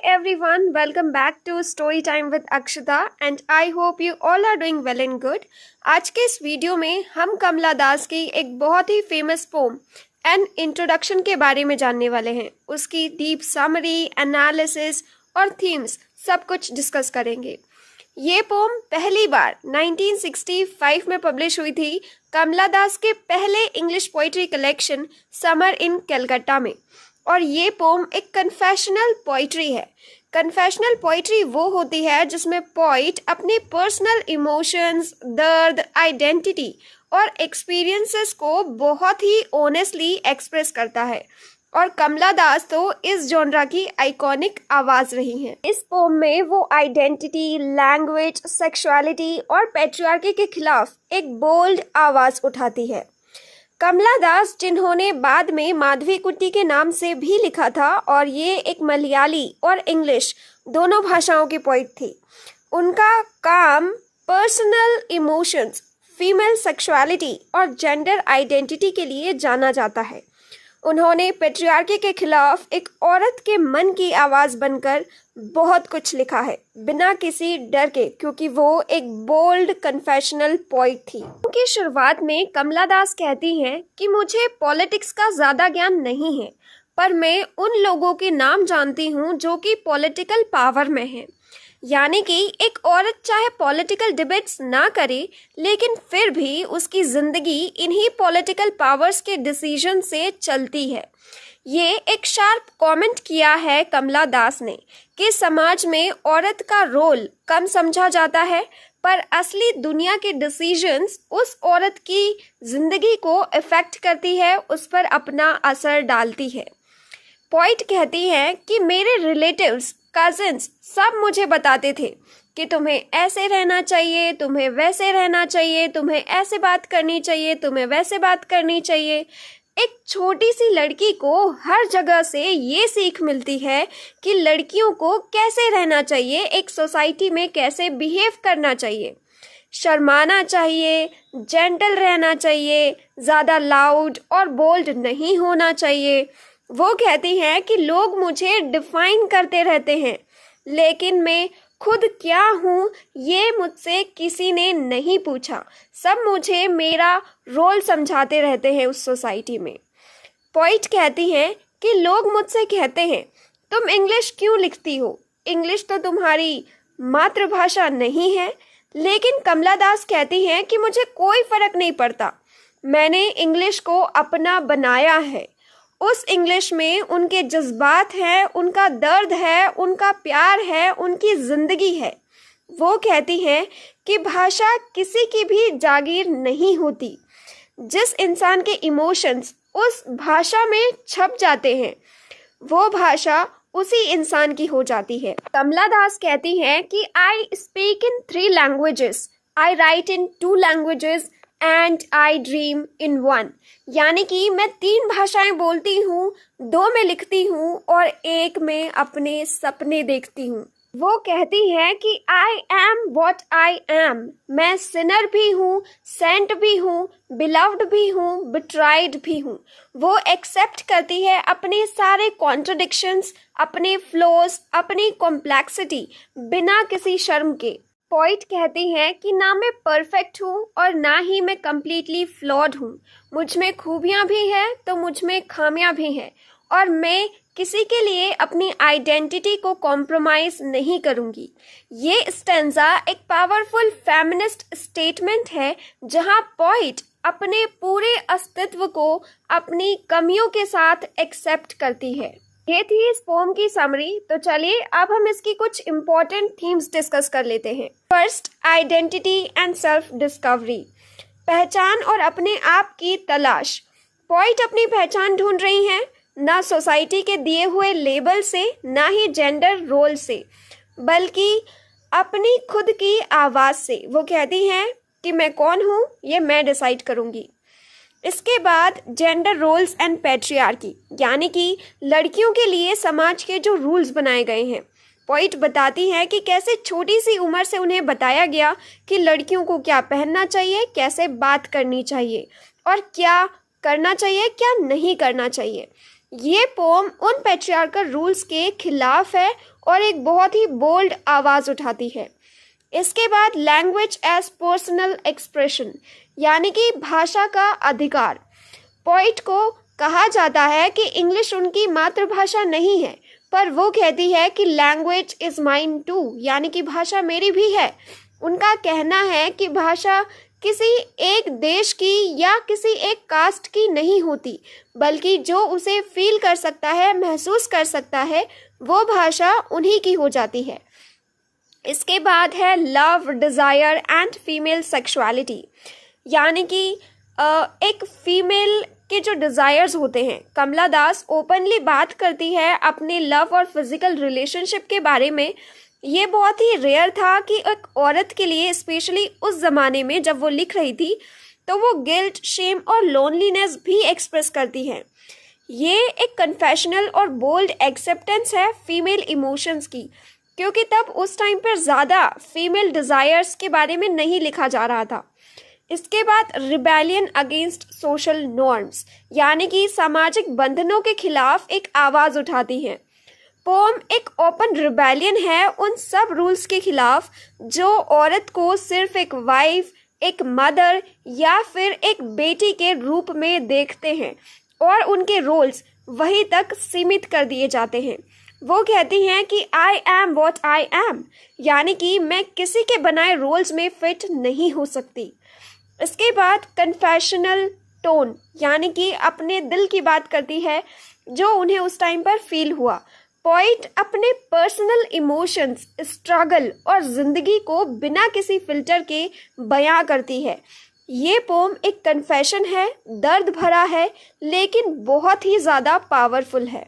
everyone, welcome back to Story Time with Akshita and I hope you all are doing well and good. आज के इस video में हम कमला दास की एक बहुत ही फेमस पोम एंड इंट्रोडक्शन के बारे में जानने वाले हैं। उसकी डीप समरी, एनालिसिस और थीम्स सब कुछ डिस्कस करेंगे। ये पोम पहली बार 1965 में पब्लिश हुई थी कमला दास के पहले English poetry collection summer in Calcutta में। और ये पोम एक कन्फेशनल पोइट्री है। कन्फेशनल पोइट्री वो होती है जिसमें पोइट अपने पर्सनल इमोशंस, दर्द, आइडेंटिटी और एक्सपीरियंसेस को बहुत ही ऑनेस्टली एक्सप्रेस करता है। और कमला दास तो इस जॉनरा की आइकॉनिक आवाज रही हैं। इस पोम में वो आइडेंटिटी, लैंग्वेज, सेक्सुअलिटी और पैट्रियार्की के खिलाफ एक बोल्ड आवाज उठाती है। कमला दास, जिन्होंने बाद में माधवीकुट्टी के नाम से भी लिखा था, और ये एक मलयाली और इंग्लिश दोनों भाषाओं की पोइट थी। उनका काम पर्सनल इमोशंस, फीमेल सेक्सुअलिटी और जेंडर आइडेंटिटी के लिए जाना जाता है। उन्होंने पैट्रियार्की के खिलाफ एक औरत के मन की आवाज़ बनकर बहुत कुछ लिखा है, बिना किसी डर के, क्योंकि वो एक बोल्ड कन्फेशनल पोइट थी। उनकी शुरुआत में कमला दास कहती हैं कि मुझे पॉलिटिक्स का ज़्यादा ज्ञान नहीं है, पर मैं उन लोगों के नाम जानती हूँ जो कि पॉलिटिकल पावर में हैं। यानी कि एक औरत चाहे पॉलिटिकल डिबेट्स ना करे, लेकिन फिर भी उसकी ज़िंदगी इन्हीं पॉलिटिकल पावर्स के डिसीजन से चलती है। ये एक शार्प कमेंट किया है कमला दास ने कि समाज में औरत का रोल कम समझा जाता है, पर असली दुनिया के डिसीजंस उस औरत की ज़िंदगी को इफ़ेक्ट करती है, उस पर अपना असर डालती है। पॉइट कहती हैं कि मेरे रिलेटिव्स, कजिन्स सब मुझे बताते थे कि तुम्हें ऐसे रहना चाहिए, तुम्हें वैसे रहना चाहिए, तुम्हें ऐसे बात करनी चाहिए, तुम्हें वैसे बात करनी चाहिए। एक छोटी सी लड़की को हर जगह से ये सीख मिलती है कि लड़कियों को कैसे रहना चाहिए, एक सोसाइटी में कैसे बिहेव करना चाहिए, शर्माना चाहिए, जेंटल रहना चाहिए, ज़्यादा लाउड और बोल्ड नहीं होना चाहिए। वो कहती हैं कि लोग मुझे डिफाइन करते रहते हैं, लेकिन मैं खुद क्या हूँ ये मुझसे किसी ने नहीं पूछा। सब मुझे मेरा रोल समझाते रहते हैं उस सोसाइटी में। पॉइट कहती हैं कि लोग मुझसे कहते हैं तुम इंग्लिश क्यों लिखती हो, इंग्लिश तो तुम्हारी मातृभाषा नहीं है। लेकिन कमला दास कहती हैं कि मुझे कोई फ़र्क नहीं पड़ता, मैंने इंग्लिश को अपना बनाया है। उस इंग्लिश में उनके जज्बात हैं, उनका दर्द है, उनका प्यार है, उनकी ज़िंदगी है। वो कहती हैं कि भाषा किसी की भी जागीर नहीं होती। जिस इंसान के इमोशंस उस भाषा में छप जाते हैं, वो भाषा उसी इंसान की हो जाती है। कमला दास कहती हैं कि I speak in 3 languages, I right in 2 languages and I dream इन 1। यानी कि मैं 3 भाषाएं बोलती हूँ, 2 में लिखती हूँ और 1 में अपने सपने देखती हूँ। वो कहती है कि I am what I am, मैं सिनर भी हूँ, सेंट भी हूँ, बिलव्ड भी हूँ, बिट्राइड भी हूँ। वो एक्सेप्ट करती है अपने सारे कॉन्ट्रडिक्शंस, अपने फ्लॉज, अपनी कॉम्प्लेक्सिटी, बिना किसी शर्म के। पॉइट कहती हैं कि ना मैं परफेक्ट हूँ और ना ही मैं कम्प्लीटली फ्लॉड हूँ। मुझ में खूबियाँ भी हैं तो मुझ में खामियाँ भी हैं, और मैं किसी के लिए अपनी आइडेंटिटी को कॉम्प्रोमाइज़ नहीं करूँगी। ये स्टेंजा एक पावरफुल फेमिनिस्ट स्टेटमेंट है, जहाँ पॉइट अपने पूरे अस्तित्व को अपनी कमियों के साथ एक्सेप्ट करती है। ये थी इस पोम की समरी। तो चलिए अब हम इसकी कुछ इम्पोर्टेंट थीम्स डिस्कस कर लेते हैं। First, identity and self discovery, पहचान और अपने आप की तलाश। पॉइट अपनी पहचान ढूंढ रही हैं, ना सोसाइटी के दिए हुए लेबल से, ना ही जेंडर रोल से, बल्कि अपनी खुद की आवाज़ से। वो कहती हैं कि मैं कौन हूँ ये मैं डिसाइड करूँगी। इसके बाद जेंडर रोल्स एंड पैट्रियार्की, यानी कि लड़कियों के लिए समाज के जो रूल्स बनाए गए हैं। पॉइट बताती है कि कैसे छोटी सी उम्र से उन्हें बताया गया कि लड़कियों को क्या पहनना चाहिए, कैसे बात करनी चाहिए और क्या करना चाहिए, क्या नहीं करना चाहिए। ये पोम उन पैट्रियार्कल रूल्स के खिलाफ है और एक बहुत ही बोल्ड आवाज़ उठाती है। इसके बाद लैंग्वेज एज पर्सनल एक्सप्रेशन, यानी कि भाषा का अधिकार। पोइट को कहा जाता है कि इंग्लिश उनकी मातृभाषा नहीं है, पर वो कहती है कि लैंग्वेज इज माइन टू, यानी कि भाषा मेरी भी है। उनका कहना है कि भाषा किसी एक देश की या किसी एक कास्ट की नहीं होती, बल्कि जो उसे फील कर सकता है, महसूस कर सकता है, वो भाषा उन्हीं की हो जाती है। इसके बाद है love, desire and female sexuality, यानी कि एक फीमेल के जो डिज़ायर्स होते हैं। कमला दास ओपनली बात करती है अपने लव और फिजिकल रिलेशनशिप के बारे में। ये बहुत ही रेयर था कि एक औरत के लिए, स्पेशली उस ज़माने में जब वो लिख रही थी, तो वो गिल्ट, शेम और लोनलीनेस भी एक्सप्रेस करती हैं। ये एक कन्फेशनल और बोल्ड एक्सेप्टेंस है फीमेल इमोशंस की, क्योंकि तब उस टाइम पर ज़्यादा फीमेल डिज़ायर्स के बारे में नहीं लिखा जा रहा था। इसके बाद रिबेलियन अगेंस्ट सोशल नॉर्म्स, यानी कि सामाजिक बंधनों के खिलाफ एक आवाज़ उठाती हैं। पोम एक ओपन रिबेलियन है उन सब रूल्स के खिलाफ जो औरत को सिर्फ एक वाइफ, एक मदर या फिर एक बेटी के रूप में देखते हैं, और उनके रोल्स वहीं तक सीमित कर दिए जाते हैं। वो कहती हैं कि I am what I am, यानी कि मैं किसी के बनाए रोल्स में फिट नहीं हो सकती। इसके बाद कन्फेशनल टोन, यानी कि अपने दिल की बात करती है जो उन्हें उस टाइम पर फील हुआ। पोइट अपने पर्सनल इमोशंस, स्ट्रगल और ज़िंदगी को बिना किसी फिल्टर के बयां करती है। ये पोम एक कन्फेशन है, दर्द भरा है, लेकिन बहुत ही ज़्यादा पावरफुल है।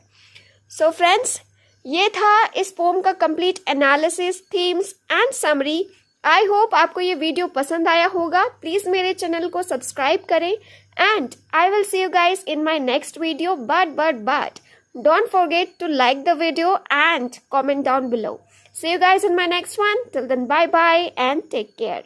सो फ्रेंड्स, ये था इस पोम का complete analysis, themes and summary. I hope आपको ये वीडियो पसंद आया होगा। प्लीज़ मेरे चैनल को सब्सक्राइब करें and I will see you guys in my next video. But don't forget to like the video and comment down below. See you guys in my next one. Till then, bye bye and take care.